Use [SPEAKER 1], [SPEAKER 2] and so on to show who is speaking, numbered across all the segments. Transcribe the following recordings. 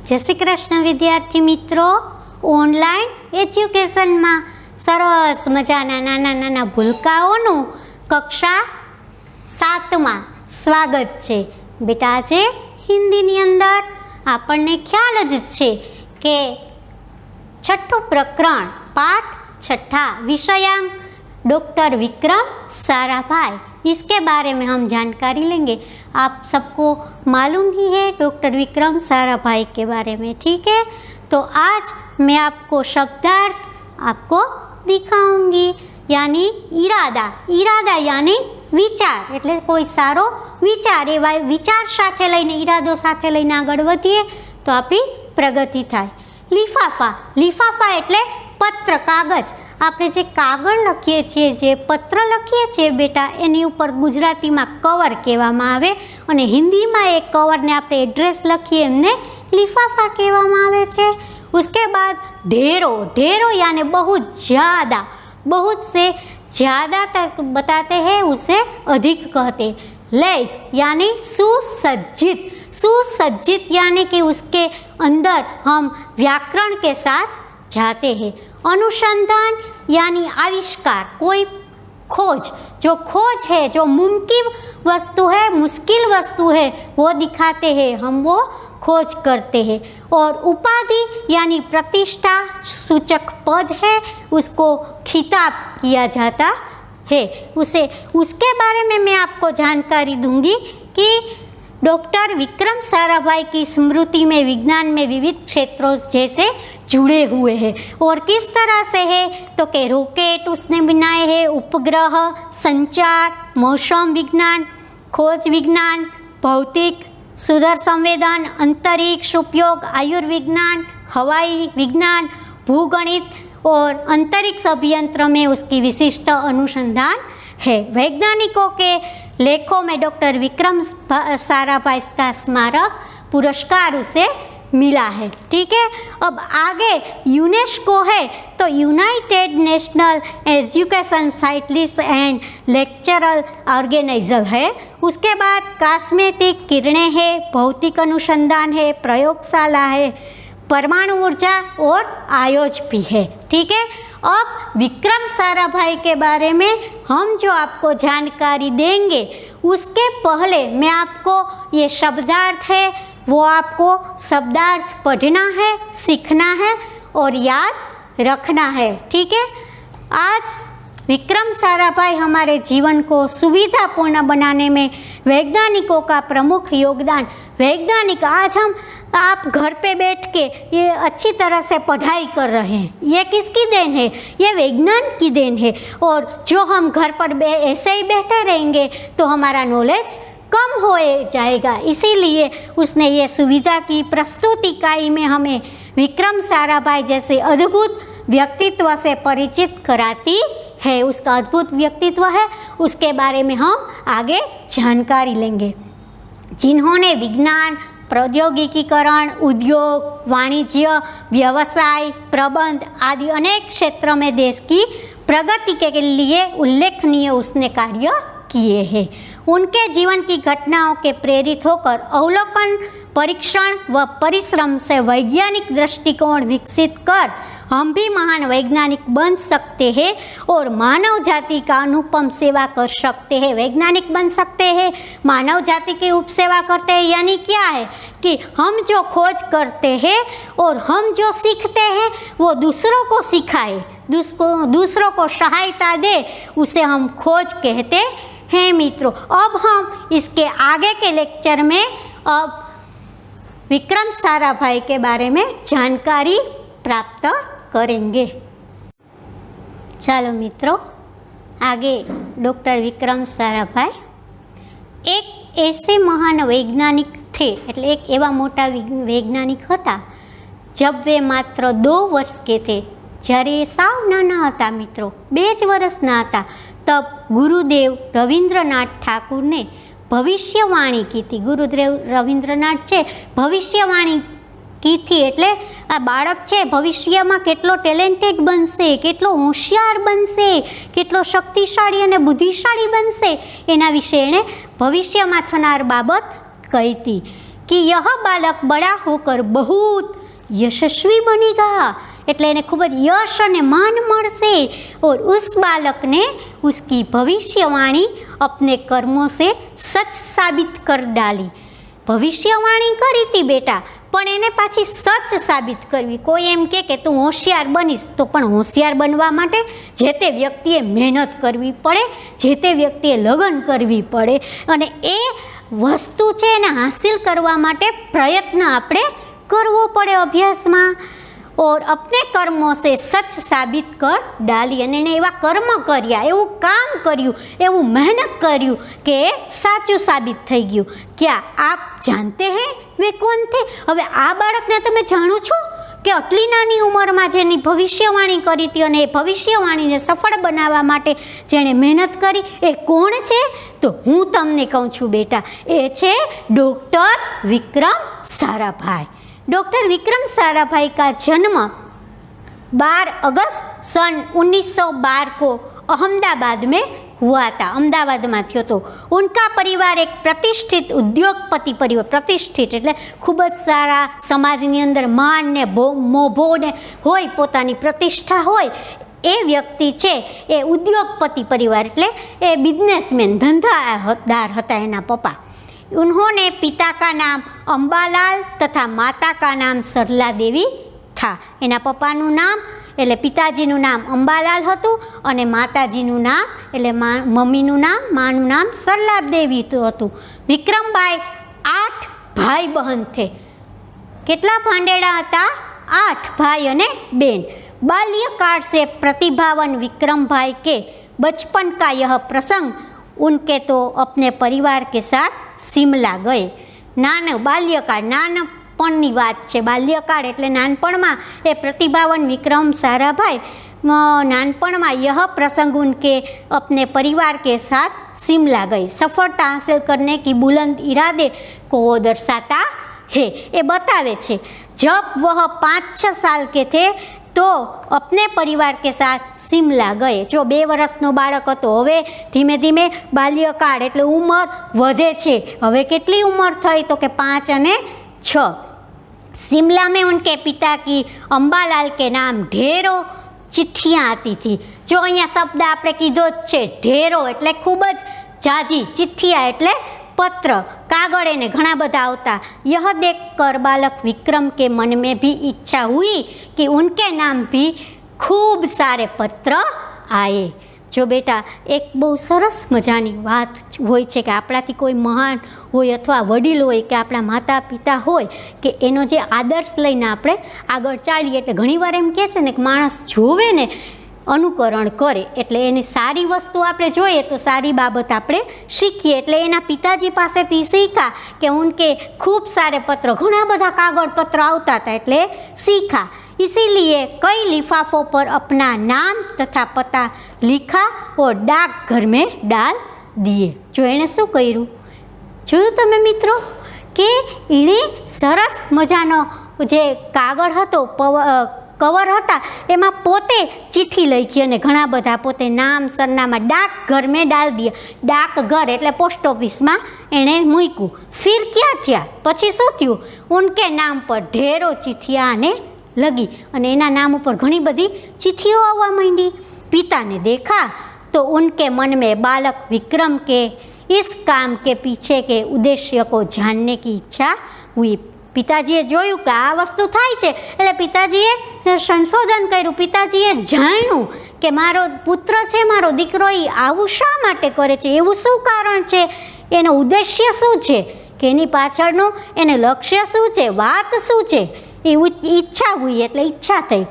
[SPEAKER 1] जय श्री कृष्ण विद्यार्थी मित्रों, ऑनलाइन एज्युकेशन में सरस मजाना नाना नाना भूलकाओनुं कक्षा 7 में स्वागत है। बेटा आज हिंदी नी अंदर आपने ख्याल ज छे के छठो प्रकरण पाठ छठा विषयांक डॉक्टर विक्रम साराभाई, इसके बारे में हम जानकारी लेंगे। आप सबको मालूम ही है डॉक्टर विक्रम साराभाई के बारे में, ठीक है। तो आज मैं आपको शब्दार्थ आपको दिखाऊंगी, यानी इरादा। इरादा यानी विचार, એટલે કોઈ સારો વિચાર, એવા વિચાર સાથે લઈને ઈરાદો સાથે લઈને આગળ વધીએ તો આપણી પ્રગતિ થાય। લિફાફા, લિફાફા એટલે પત્ર, કાગજ। આપણે જે કાગળ લખીએ છીએ, જે પત્ર લખીએ છીએ બેટા, એની ઉપર ગુજરાતીમાં કવર કહેવામાં આવે અને હિન્દીમાં એ કવરને આપણે એડ્રેસ લખીએ એમને लिफाफा કહેવામાં આવે છે। उसके बाद ढेरों, ढेरों यानी बहुत ज़्यादा, बहुत से ज़्यादा तक बताते हैं उसे अधिक कहते। लेस यानी सुसज्जित, सुसज्जित यानी कि उसके अंदर हम व्याकरण के साथ जाते हैं। अनुसंधान यानी आविष्कार, कोई खोज, जो खोज है, जो मुमकिन वस्तु है, मुश्किल वस्तु है, वो दिखाते हैं, हम वो खोज करते हैं। और उपाधि यानी प्रतिष्ठा सूचक पद है, उसको खिताब किया जाता है। उसके बारे में मैं आपको जानकारी दूंगी कि डॉक्टर विक्रम साराभाई की स्मृति में विज्ञान में विविध क्षेत्रों जैसे जुड़े हुए हैं। और किस तरह से है तो कि रॉकेट उसने बनाए हैं, उपग्रह, संचार, मौसम विज्ञान, खोज विज्ञान, भौतिक, सुदर संवेदन, अंतरिक्ष उपयोग, आयुर्विज्ञान, हवाई विज्ञान, भूगणित और अंतरिक्ष अभियंत्रण में उसकी विशिष्ट अनुसंधान है। वैज्ञानिकों के लेखों में डॉक्टर विक्रम साराभाई का स्मारक पुरस्कार उसे मिला है, ठीक है। अब आगे यूनेस्को है तो United National Education Scientist and लेक्चरल ऑर्गेनाइजर है। उसके बाद कॉस्मेटिक किरणें है, भौतिक अनुसंधान है, प्रयोगशाला है, परमाणु ऊर्जा और आयोज भी है, ठीक है। अब विक्रम साराभाई के बारे में हम जो आपको जानकारी देंगे, उसके पहले मैं आपको ये शब्दार्थ है वो आपको शब्दार्थ पढ़ना है, सीखना है और याद रखना है, ठीक है। आज विक्रम साराभाई हमारे जीवन को सुविधापूर्ण बनाने में वैज्ञानिकों का प्रमुख योगदान। वैज्ञानिक, आज हम आप घर पे बैठ के ये अच्छी तरह से पढ़ाई कर रहे हैं, ये किसकी देन है? ये विज्ञान की देन है। और जो हम घर पर ऐसे ही बैठे रहेंगे तो हमारा नॉलेज कम हो जाएगा, इसीलिए उसने ये सुविधा की। प्रस्तुत इकाई में हमें विक्रम साराभाई जैसे अद्भुत व्यक्तित्व से परिचित कराती है। उसका अद्भुत व्यक्तित्व है, उसके बारे में हम आगे जानकारी लेंगे। जिन्होंने विज्ञान, प्रौद्योगिकीकरण, उद्योग, वाणिज्य, व्यवसाय, प्रबंध आदि अनेक क्षेत्रों में देश की प्रगति के लिए उल्लेखनीय उसने कार्य किए हैं। उनके जीवन की घटनाओं के प्रेरित होकर अवलोकन, परीक्षण व परिश्रम से वैज्ञानिक दृष्टिकोण विकसित कर हम भी महान वैज्ञानिक बन सकते हैं और मानव जाति का अनुपम सेवा कर सकते हैं। वैज्ञानिक बन सकते हैं, मानव जाति की उपसेवा करते हैं, यानी क्या है कि हम जो खोज करते हैं और हम जो सीखते हैं वो दूसरों को सिखाए, दूसरों को सहायता दे, उसे हम खोज कहते हैं मित्रों। अब हम इसके आगे के लेक्चर में अब विक्रम साराभाई के बारे में जानकारी प्राप्त करेंगे। चलो मित्रों, आगे डॉक्टर विक्रम साराभाई एक ऐसे महान वैज्ञानिक थे, એટલે एक एवा मोटा वैज्ञानिक હતા जब वे मात्र 2 वर्ष के थे। જ્યારે સાવ નાના હતા મિત્રો, 2 જ વર્ષના હતા, तब गुरुदेव रविंद्रनाथ ठाकुर ने भविष्यवाणी की थी। गुरुदेव रविंद्रनाथ छे भविष्यवाणी की थी, एटले आ बाळक छे भविष्यमां केटलो टेलेंटेड बनशे, केटलो होशियार बनशे, केटलो शक्तिशाળી अने बुद्धिशाળી बनशे, एना विषे एणे भविष्यमां थनार बाबत कही थी। कि यह बालक बड़ा होकर बहुत यशस्वी बनेगा, એટલે એને ખૂબ જ યશ અને માન મળશે। और उस बालक ने उसकी भविष्यवाणी अपने कर्मों से सच साबित कर डाली। ભવિષ્યવાણી કરી હતી બેટા, પણ એને પાછી સચ સાબિત કરવી। કોઈ એમ કે તું હોશિયાર બનીશ, તો પણ હોશિયાર બનવા માટે જે તે વ્યક્તિએ મહેનત કરવી પડે, જે તે વ્યક્તિએ લગન કરવી પડે, અને એ વસ્તુ છે એને હાસિલ કરવા માટે પ્રયત્ન આપણે કરવો પડે અભ્યાસમાં। और अपने कर्मों से सच साबित कर डाली, અને એને એવા કર્મ કર્યા, એવું કામ કર્યું, એવું મહેનત કર્યું કે સાચું સાબિત થઈ ગયું। क्या आप जानते हैं वे कौन थे? હવે આ બાળકને તમે જાણો છો કે આટલી નાની ઉંમરમાં જેની ભવિષ્યવાણી કરી હતી અને એ ભવિષ્યવાણીને સફળ બનાવવા માટે જેણે મહેનત કરી એ કોણ છે? તો હું તમને કહું છું બેટા, એ છે ડૉક્ટર વિक्रम साराभाई। डॉक्टर विक्रम साराभाई का जन्म 12 अगस्त सन 1912 को अहमदाबाद में हुआ था, अहमदाबाद में थयो तो। उनका परिवार एक प्रतिष्ठित उद्योगपति परिवार, प्रतिष्ठित એટલે ખૂબ જ સારા સમાજની અંદર માન ને મોભો ને હોય, પોતાની પ્રતિષ્ઠા હોય એ વ્યક્તિ છે એ ઉદ્યોગપતિ પરિવાર, એટલે એ બિઝનેસમેન, ધંધાદાર હતા એના પપ્પા। उन्होंने पिता का नाम अंबालाल तथा माता का नाम सरला देवी था। एना पप्पाનું નામ એટલે પિતાજીનું નામ અંબાલાલ હતું અને માતાજીનું નામ એટલે મમ્મીનું નામ, માનું નામ સરલા દેવી હતું। વિક્રમભાઈ 8 ભાઈ બહેન थे। કેટલા ભાંડેડા હતા? 8 ભાઈ અને બેન। बाल्यकाल से प्रतिभावान विक्रमभाई के बचपन का यह प्रसंग उनके तो अपने परिवार के साथ शिमला गए। बाल्यकाળ, નાનપણની વાત છે। બાલ્યકાળ એટલે નાનપણમાં એ प्रतिभावान विक्रम साराभाई नानपणમાં यह प्रसंग उनके अपने परिवार के साथ शिमला गई। सफलता हासिल करने की बुलंद इरादे को वो दर्शाता है, ये बतावे छे। जब वह 5-6 साल के थे तो अपने परिवार के साथ शिमला गए। जो 2 વર્ષનો બાળક હતો, હવે ધીમે ધીમે બાલ્યકાળ એટલે ઉંમર વધે છે। હવે કેટલી ઉંમર થઈ? તો કે 5 અને 6। शिमला में उनके पिता की अंबालाल के नाम ढेरों चिट्ठियाँ आती थी। जो અહીંયા શબ્દ આપણે કીધો જ છે, ઢેરો એટલે ખૂબ જ જાજી, चिट्ठियाँ એટલે पत्र, कागड़ ने घना बधा आवता। यह देखकर बालक विक्रम के मन में भी इच्छा हुई कि उनके नाम भी खूब सारे पत्र आए। जो बेटा एक बहु सरस मजानी बात होय छे कि आपणाथी कोई महान होय अथवा वडील होय कि आपणा माता पिता होय कि एनो जे आदर्श लईने आपणे आगळ चालीए, એટલે ઘણીવાર એમ કહે છે ને કે માણસ જોવે ને अनुकरण करे, એટલે એની સારી વસ્તુ આપણે જોઈએ તો સારી બાબત આપણે શીખીએ। એટલે એના પિતાજી પાસેથી શીખા કે ઉનકે खूब सारे पत्र, ઘણા બધા કાગળ પત્ર આવતા હતા એટલે सीखा। इसीलिए कई लिफाफों पर अपना नाम तथा पता लिखा और डाकघर में डाल दिए। जो एने શું કર્યું જોયું તમે મિત્રો કે એણે સરસ મજાનો જે કાગળ હતો, કવર હતા, એમાં પોતે ચિઠ્ઠી લખી અને ઘણા બધા પોતે નામ સરનામા डाकघर में डाल दिया। डाकघर એટલે પોસ્ટ ઓફિસમાં એણે મૂક્યું। फिर क्या થયા? પછી શું થયું? ઉનકે નામ પર ઢેરો ચિઠ્ઠિયા અને લગી, અને એના નામ ઉપર ઘણી બધી ચિઠ્ઠીઓ આવવા માંડી। पिता ने देखा तो उनके मन में बालक विक्रम के इस काम के पीछे के उद्देश्य को जानने की इच्छा हुई। પિતાજીએ જોયું કે આ વસ્તુ થાય છે એટલે પિતાજીએ સંશોધન કર્યું। પિતાજીએ જાણ્યું કે મારો પુત્ર છે, મારો દીકરો એ આવું શા માટે કરે છે, એવું શું કારણ છે, એનો ઉદ્દેશ્ય શું છે, કે એની પાછળનું એને લક્ષ્ય શું છે, વાત શું છે, એ ઈચ્છા हुई એટલે ઈચ્છા થઈ।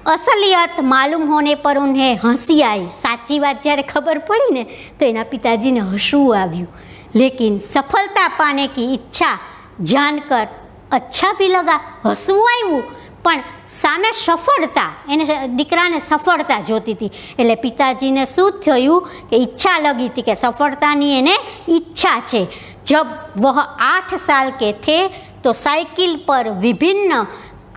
[SPEAKER 1] असलियत मालूम होने पर उन्हें हंसी आई। साची बात જ્યારે ખબર પડી ને તો એના પિતાજીને હસવું આવ્યું। लेकिन सफलता पाने की इच्छा जानकर अच्छा भी लगा। हसવું આવ્યું પણ સામે સફળતા, એને દીકરાને સફળતા જોતી હતી એટલે પિતાજીને શું થયું કે ઈચ્છા લગી હતી કે સફળતાની એને ઈચ્છા છે। जब वह 8 साल के थे तो साइकिल पर विभिन्न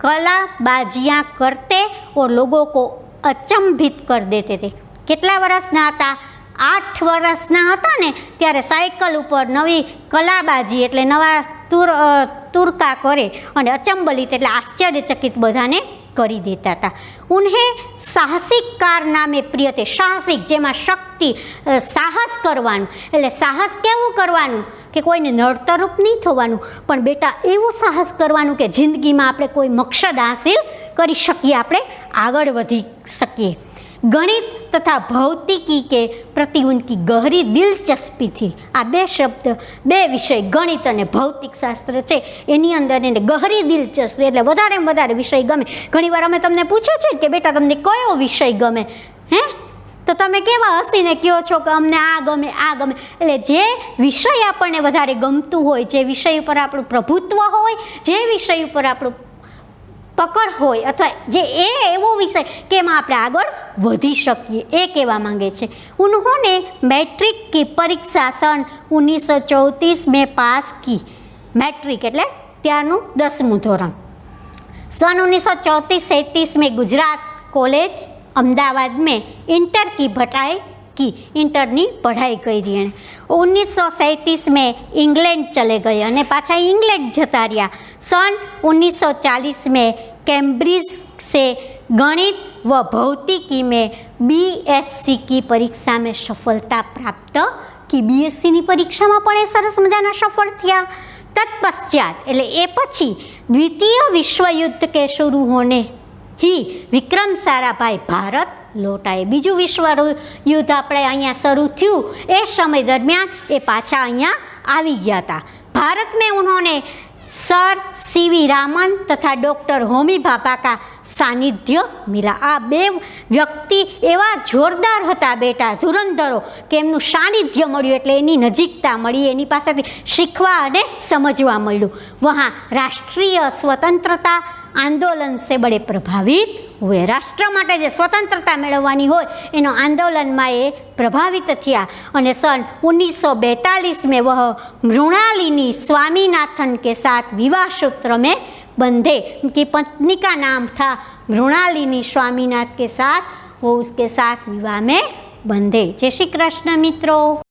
[SPEAKER 1] कलाबाजियाँ करते और लोगों को अचंभित कर देते थे। કેટલા વર્ષના હતા? 8 વર્ષના હતા ને ત્યારે સાયકલ ઉપર નવી કલાબાજી એટલે નવા તુરકા કરે અને અચંબલિત એટલે આશ્ચર્યચકિત બધાને કરી દેતા હતા. ઉન્હે સાહસિક કારનામે પ્રિય તે, સાહસિક જેમાં શક્તિ, સાહસ કરવાનું. એટલે સાહસ કેવું કરવાનું કે કોઈને નડતરૂપ નહીં થવાનું, પણ બેટા એવું સાહસ કરવાનું કે જિંદગીમાં આપણે કોઈ મકસદ હાસિલ કરી શકીએ, આપણે આગળ વધી શકીએ. ગણિત તથા ભૌતિકી કે પ્રતિ ઉનકી ગહરી દિલચસ્પી થી, આ બે શબ્દ, બે વિષય ગણિત અને ભૌતિક શાસ્ત્ર છે એની અંદર એને ગહરી દિલચસ્પી એટલે વધારે વિષય ગમે. ઘણીવાર અમે તમને પૂછે છે કે બેટા તમને કયો વિષય ગમે, હે તો તમે કેવા હસીને કહો છો કે અમને આ ગમે આ ગમે. એટલે જે વિષય આપણને વધારે ગમતું હોય, જે વિષય ઉપર આપણું પ્રભુત્વ હોય, જે વિષય ઉપર આપણું પકડ હોય, અથવા જે એવો વિષય કે એમાં આપણે આગળ વધી શકીએ, એ કહેવા માંગે છે. ઉन्होंने मैट्रिक की परीक्षा सन 1934 में पास की. मैट्रिक એટલે ત્યારનું 10મું ધોરણ. सन 1934-37 में गुजरात कॉलेज अहमदाबाद में इंटर की इंटरनी पढ़ाई કરી એણે. 1937 में इंग्लैंड चले गए અને पाछा इंग्लैंड जता રહ્યા. सन 1940 में कैम्ब्रिज से गणित व भौतिकी में BSc की परीक्षा में सफलता प्राप्त की. BSc ની પરીક્ષામાં પણ એ સરસ મજાના સફળ થયા. તત્પશ્ચાત એટલે એ પછી દ્વિતીય વિશ્વ યુદ્ધ કે शुरू होने ही વિક્રમ સારાભાઈ ભારત લોટાએ. બીજું વિશ્વ યુદ્ધ આપણે અહીંયા શરૂ થયું એ સમય દરમિયાન એ પાછા અહીંયા આવી ગયા હતા. ભારત મેં ઉन्होंने સર CV રામન તથા ડૉક્ટર હોમી ભાભા કા સાનિધ્ય મિલા. આ બે વ્યક્તિ એવા જોરદાર હતા બેટા, ધુરંધરો, કે એમનું સાનિધ્ય મળ્યું એટલે એની નજીકતા મળી, એની પાસેથી શીખવા અને સમજવા મળ્યું. વહાં રાષ્ટ્રીય સ્વતંત્રતા આંદોલન સે બડે પ્રભાવિત હુએ. રાષ્ટ્ર માટે જે સ્વતંત્રતા મેળવવાની હોય એનો આંદોલનમાં એ પ્રભાવિત થયા. અને सन 1942 में वह मृणालिनी स्वामीनाथन के साथ विवाह सूत्र में बंधे. उनकी पत्नी का नाम था मृणालिनी स्वामीनाथ के साथ, वो उसके साथ विवाह में बंधे. जय श्री कृष्ण मित्रों.